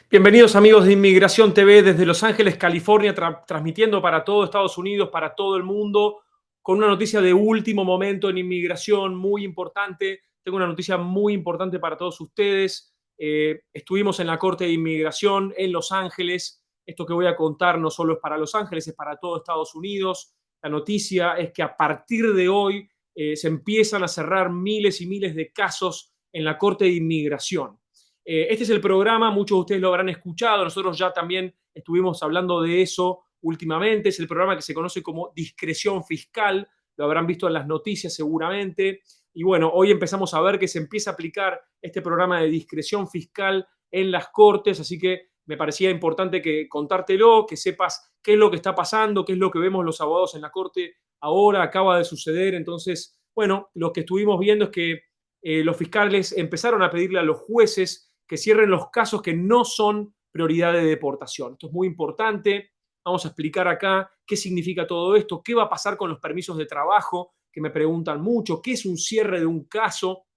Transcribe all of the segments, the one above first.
Bienvenidos amigos de Inmigración TV desde Los Ángeles, California, transmitiendo para todo Estados Unidos, para todo el mundo, con una noticia de último momento en inmigración muy importante. Tengo una noticia muy importante para todos ustedes. Estuvimos en la Corte de Inmigración en Los Ángeles. Esto que voy a contar no solo es para Los Ángeles, es para todo Estados Unidos. La noticia es que a partir de hoy se empiezan a cerrar miles y miles de casos en la Corte de Inmigración. Este es el programa, muchos de ustedes lo habrán escuchado, nosotros ya también estuvimos hablando de eso últimamente, es el programa que se conoce como discreción fiscal, lo habrán visto en las noticias seguramente, y bueno, hoy empezamos a ver que se empieza a aplicar este programa de discreción fiscal en las cortes, así que me parecía importante que contártelo, que sepas qué es lo que está pasando, qué es lo que vemos los abogados en la corte ahora, acaba de suceder, entonces, bueno, lo que estuvimos viendo es que los fiscales empezaron a pedirle a los jueces que cierren los casos que no son prioridad de deportación. Esto es muy importante. Vamos a explicar acá qué significa todo esto, qué va a pasar con los permisos de trabajo, que me preguntan mucho, qué es un cierre de un caso.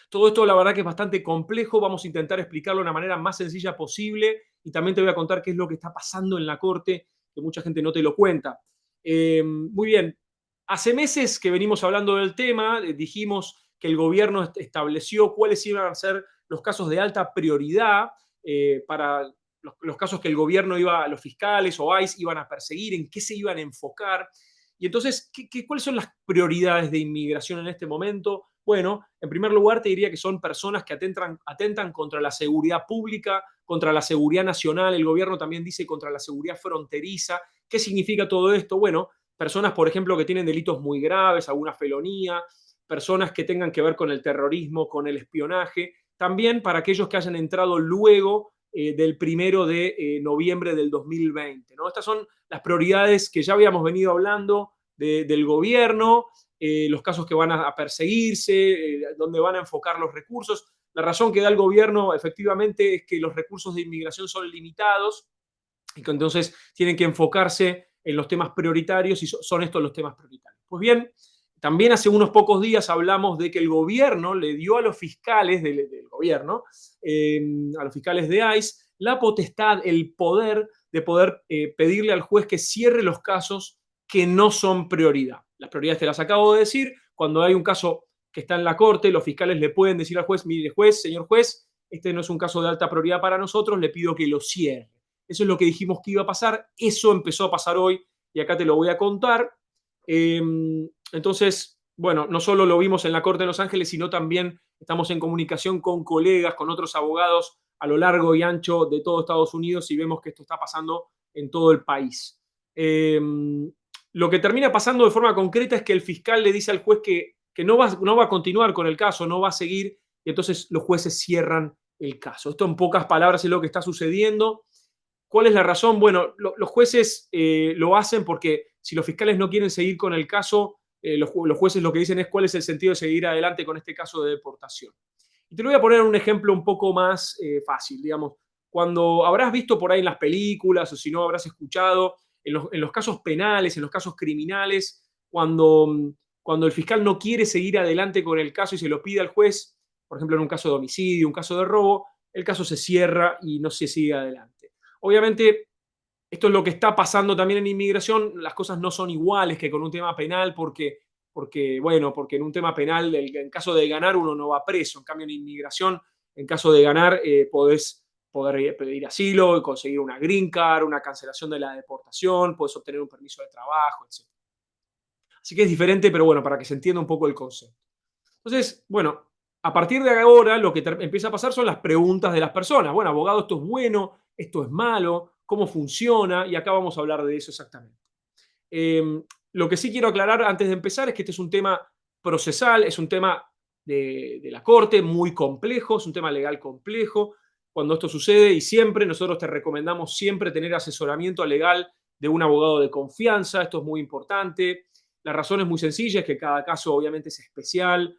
Todo esto la verdad que es bastante complejo, vamos a intentar explicarlo de una manera más sencilla posible y también te voy a contar qué es lo que está pasando en la corte, que mucha gente no te lo cuenta. Muy bien, hace meses que venimos hablando del tema, dijimos que el gobierno estableció cuáles iban a ser los casos de alta prioridad para los casos que el gobierno iba, los fiscales o ICE iban a perseguir, en qué se iban a enfocar. Y entonces, ¿cuáles son las prioridades de inmigración en este momento? Bueno, en primer lugar te diría que son personas que atentan contra la seguridad pública, contra la seguridad nacional, el gobierno también dice contra la seguridad fronteriza. ¿Qué significa todo esto? Bueno, personas, por ejemplo, que tienen delitos muy graves, alguna felonía, personas que tengan que ver con el terrorismo, con el espionaje, también para aquellos que hayan entrado luego del 1 de noviembre del 2020. ¿No? Estas son las prioridades que ya habíamos venido hablando del gobierno, los casos que van a perseguirse, dónde van a enfocar los recursos. La razón que da el gobierno efectivamente es que los recursos de inmigración son limitados y que entonces tienen que enfocarse en los temas prioritarios y son estos los temas prioritarios. Pues bien, también hace unos pocos días hablamos de que el gobierno le dio a los fiscales del gobierno, a los fiscales de ICE, la potestad, el poder de poder pedirle al juez que cierre los casos que no son prioridad. Las prioridades te las acabo de decir. Cuando hay un caso que está en la corte, los fiscales le pueden decir al juez, mire juez, señor juez, este no es un caso de alta prioridad para nosotros, le pido que lo cierre. Eso es lo que dijimos que iba a pasar. Eso empezó a pasar hoy y acá te lo voy a contar. Entonces, bueno, no solo lo vimos en la Corte de Los Ángeles, sino también estamos en comunicación con colegas, con otros abogados a lo largo y ancho de todo Estados Unidos y vemos que esto está pasando en todo el país. Lo que termina pasando de forma concreta es que el fiscal le dice al juez que no va a continuar con el caso, no va a seguir, y entonces los jueces cierran el caso. Esto en pocas palabras es lo que está sucediendo. ¿Cuál es la razón? Bueno, los jueces lo hacen porque si los fiscales no quieren seguir con el caso, los jueces lo que dicen es cuál es el sentido de seguir adelante con este caso de deportación. Y te lo voy a poner un ejemplo un poco más fácil, digamos. Cuando habrás visto por ahí en las películas o si no habrás escuchado, en los casos penales, en los casos criminales, cuando el fiscal no quiere seguir adelante con el caso y se lo pide al juez, por ejemplo en un caso de homicidio, un caso de robo, el caso se cierra y no se sigue adelante. Obviamente, esto es lo que está pasando también en inmigración. Las cosas no son iguales que con un tema penal porque en un tema penal, en caso de ganar, uno no va preso. En cambio, en inmigración, en caso de ganar, podés poder pedir asilo, conseguir una green card, una cancelación de la deportación, podés obtener un permiso de trabajo, etc. Así que es diferente, pero bueno, para que se entienda un poco el concepto. Entonces, bueno, a partir de ahora lo que empieza a pasar son las preguntas de las personas. Bueno, abogado, esto es bueno, esto es malo, cómo funciona, y acá vamos a hablar de eso exactamente. Lo que sí quiero aclarar antes de empezar es que este es un tema procesal, es un tema de la corte muy complejo, es un tema legal complejo. Cuando esto sucede, y siempre nosotros te recomendamos siempre tener asesoramiento legal de un abogado de confianza, esto es muy importante. La razón es muy sencilla, es que cada caso obviamente es especial,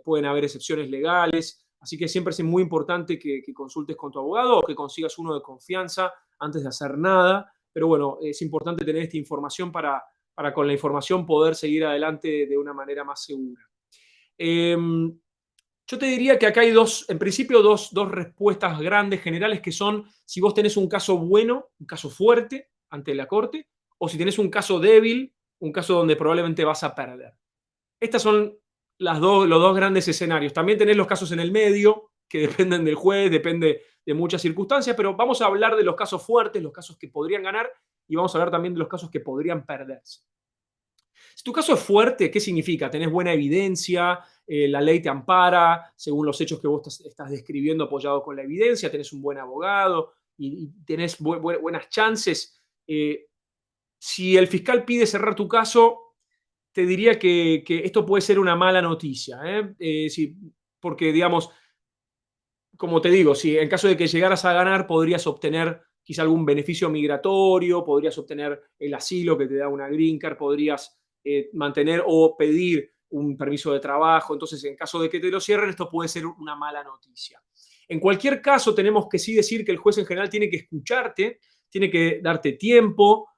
pueden haber excepciones legales, así que siempre es muy importante que consultes con tu abogado o que consigas uno de confianza antes de hacer nada, pero bueno, es importante tener esta información para con la información poder seguir adelante de una manera más segura. Yo te diría que acá hay en principio, dos respuestas grandes, generales, que son si vos tenés un caso bueno, un caso fuerte ante la corte, o si tenés un caso débil, un caso donde probablemente vas a perder. Estas son los dos grandes escenarios. También tenés los casos en el medio, que dependen del juez, depende de muchas circunstancias, pero vamos a hablar de los casos fuertes, los casos que podrían ganar, y vamos a hablar también de los casos que podrían perderse. Si tu caso es fuerte, ¿qué significa? Tenés buena evidencia, la ley te ampara, según los hechos que vos estás describiendo apoyado con la evidencia, tenés un buen abogado y tenés buenas chances. Si el fiscal pide cerrar tu caso, te diría que esto puede ser una mala noticia, ¿eh? Porque, digamos, como te digo, si en caso de que llegaras a ganar, podrías obtener quizá algún beneficio migratorio, podrías obtener el asilo que te da una green card, podrías mantener o pedir un permiso de trabajo. Entonces, en caso de que te lo cierren, esto puede ser una mala noticia. En cualquier caso, tenemos que sí decir que el juez en general tiene que escucharte, tiene que darte tiempo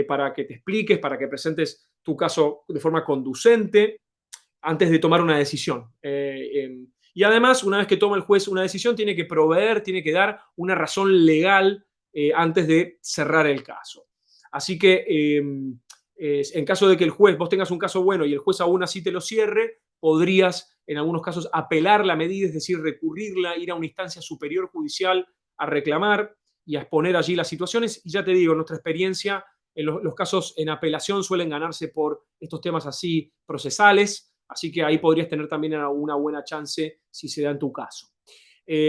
para que te expliques, para que presentes tu caso de forma conducente antes de tomar una decisión. Y además, una vez que toma el juez una decisión, tiene que proveer, tiene que dar una razón legal antes de cerrar el caso. Así que en caso de que el juez, vos tengas un caso bueno y el juez aún así te lo cierre, podrías en algunos casos apelar la medida, es decir, recurrirla, ir a una instancia superior judicial a reclamar y a exponer allí las situaciones. Y ya te digo, en nuestra experiencia, los casos en apelación suelen ganarse por estos temas así procesales, así que ahí podrías tener también una buena chance si se da en tu caso.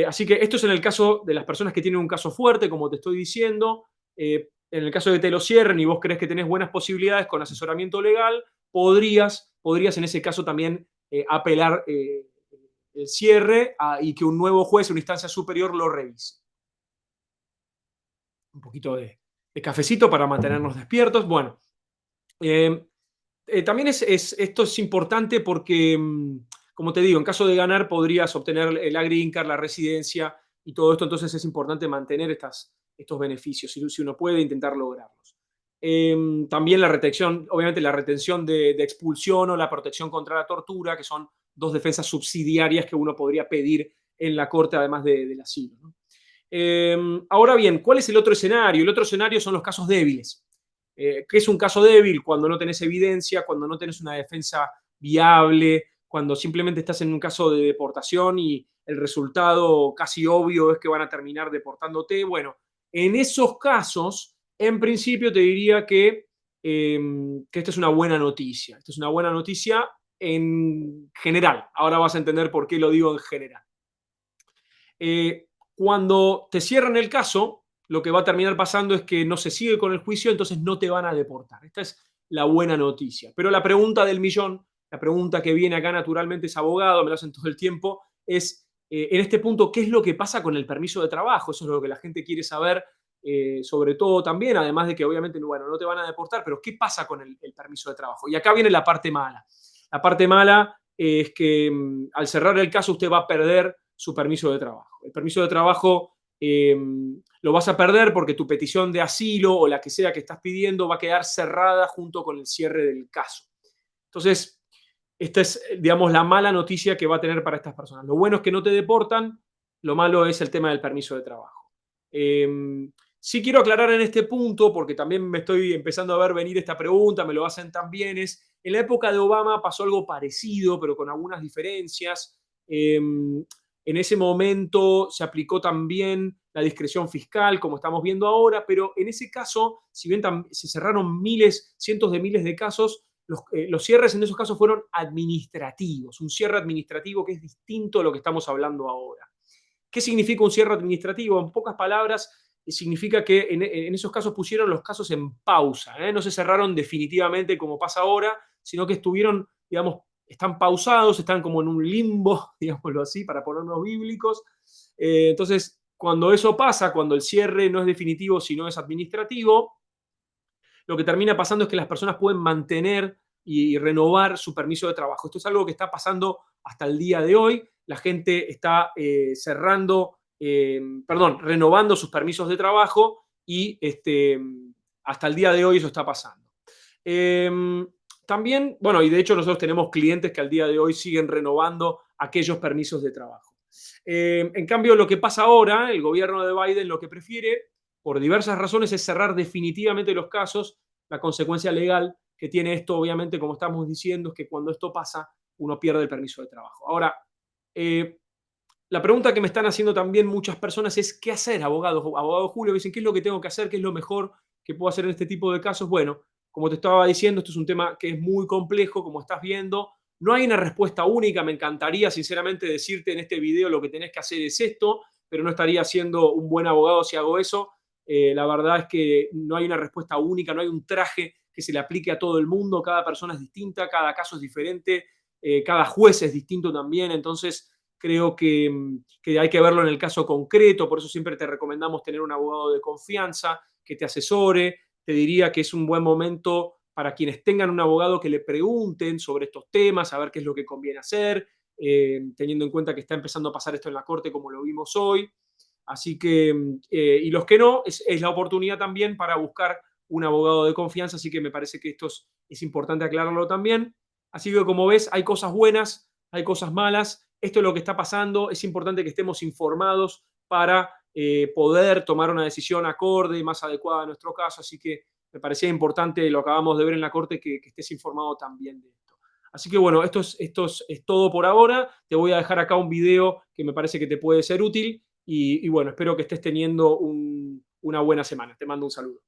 Así que esto es en el caso de las personas que tienen un caso fuerte, como te estoy diciendo. En el caso de que te lo cierren y vos crees que tenés buenas posibilidades con asesoramiento legal, podrías en ese caso también apelar el cierre y que un nuevo juez, una instancia superior, lo revise. Un poquito de cafecito para mantenernos despiertos. Bueno, eh, también esto es importante porque, como te digo, en caso de ganar podrías obtener la green card, la residencia y todo esto, entonces es importante mantener estos beneficios, si uno puede intentar lograrlos. También la retención, obviamente la retención de expulsión o la protección contra la tortura, que son dos defensas subsidiarias que uno podría pedir en la corte, además del asilo, ¿no? Ahora bien, ¿cuál es el otro escenario? El otro escenario son los casos débiles. ¿Qué es un caso débil? Cuando no tenés evidencia, cuando no tenés una defensa viable, cuando simplemente estás en un caso de deportación y el resultado casi obvio es que van a terminar deportándote. Bueno, en esos casos, en principio te diría que esta es una buena noticia. Esta es una buena noticia en general. Ahora vas a entender por qué lo digo en general. Cuando te cierran el caso, lo que va a terminar pasando es que no se sigue con el juicio, entonces no te van a deportar. Esta es la buena noticia. Pero la pregunta del millón, la pregunta que viene acá naturalmente es abogado, me lo hacen todo el tiempo, es en este punto, ¿qué es lo que pasa con el permiso de trabajo? Eso es lo que la gente quiere saber, sobre todo también, además de que obviamente, bueno, no te van a deportar, pero ¿qué pasa con el permiso de trabajo? Y acá viene la parte mala. La parte mala es que al cerrar el caso usted va a perder su permiso de trabajo. El permiso de trabajo lo vas a perder porque tu petición de asilo o la que sea que estás pidiendo va a quedar cerrada junto con el cierre del caso. Entonces, esta es, digamos, la mala noticia que va a tener para estas personas. Lo bueno es que no te deportan, lo malo es el tema del permiso de trabajo. Sí quiero aclarar en este punto, porque también me estoy empezando a ver venir esta pregunta, me lo hacen también, es, en la época de Obama pasó algo parecido, pero con algunas diferencias. En ese momento se aplicó también la discreción fiscal, como estamos viendo ahora, pero en ese caso, si bien se cerraron miles, cientos de miles de casos, los cierres en esos casos fueron administrativos, un cierre administrativo que es distinto a lo que estamos hablando ahora. ¿Qué significa un cierre administrativo? En pocas palabras, significa que en esos casos pusieron los casos en pausa, ¿eh? No se cerraron definitivamente como pasa ahora, sino que estuvieron, digamos, están pausados, están como en un limbo, digámoslo así, para ponernos bíblicos. Entonces, cuando eso pasa, cuando el cierre no es definitivo, sino es administrativo, lo que termina pasando es que las personas pueden mantener y renovar su permiso de trabajo. Esto es algo que está pasando hasta el día de hoy. La gente está renovando sus permisos de trabajo y hasta el día de hoy eso está pasando. También, bueno, y de hecho nosotros tenemos clientes que al día de hoy siguen renovando aquellos permisos de trabajo. En cambio, lo que pasa ahora, el gobierno de Biden lo que prefiere, por diversas razones, es cerrar definitivamente los casos. La consecuencia legal que tiene esto, obviamente, como estamos diciendo, es que cuando esto pasa, uno pierde el permiso de trabajo. Ahora, eh, la pregunta que me están haciendo también muchas personas es, ¿qué hacer, abogado? Abogado Julio, dicen, ¿qué es lo que tengo que hacer? ¿Qué es lo mejor que puedo hacer en este tipo de casos? Bueno, como te estaba diciendo, esto es un tema que es muy complejo, como estás viendo. No hay una respuesta única. Me encantaría, sinceramente, decirte en este video lo que tenés que hacer es esto, pero no estaría siendo un buen abogado si hago eso. La verdad es que no hay una respuesta única, no hay un traje que se le aplique a todo el mundo. Cada persona es distinta, cada caso es diferente, cada juez es distinto también. Entonces, creo que hay que verlo en el caso concreto, por eso siempre te recomendamos tener un abogado de confianza que te asesore. Te diría que es un buen momento para quienes tengan un abogado que le pregunten sobre estos temas, a ver qué es lo que conviene hacer, teniendo en cuenta que está empezando a pasar esto en la corte como lo vimos hoy. Así que, y los que no, es la oportunidad también para buscar un abogado de confianza, así que me parece que esto es importante aclararlo también. Así que como ves, hay cosas buenas, hay cosas malas, esto es lo que está pasando, es importante que estemos informados para poder tomar una decisión acorde, más adecuada a nuestro caso, así que me parecía importante, lo acabamos de ver en la corte, que estés informado también de esto. Así que bueno, es todo por ahora. Te voy a dejar acá un video que me parece que te puede ser útil y bueno, espero que estés teniendo una buena semana. Te mando un saludo.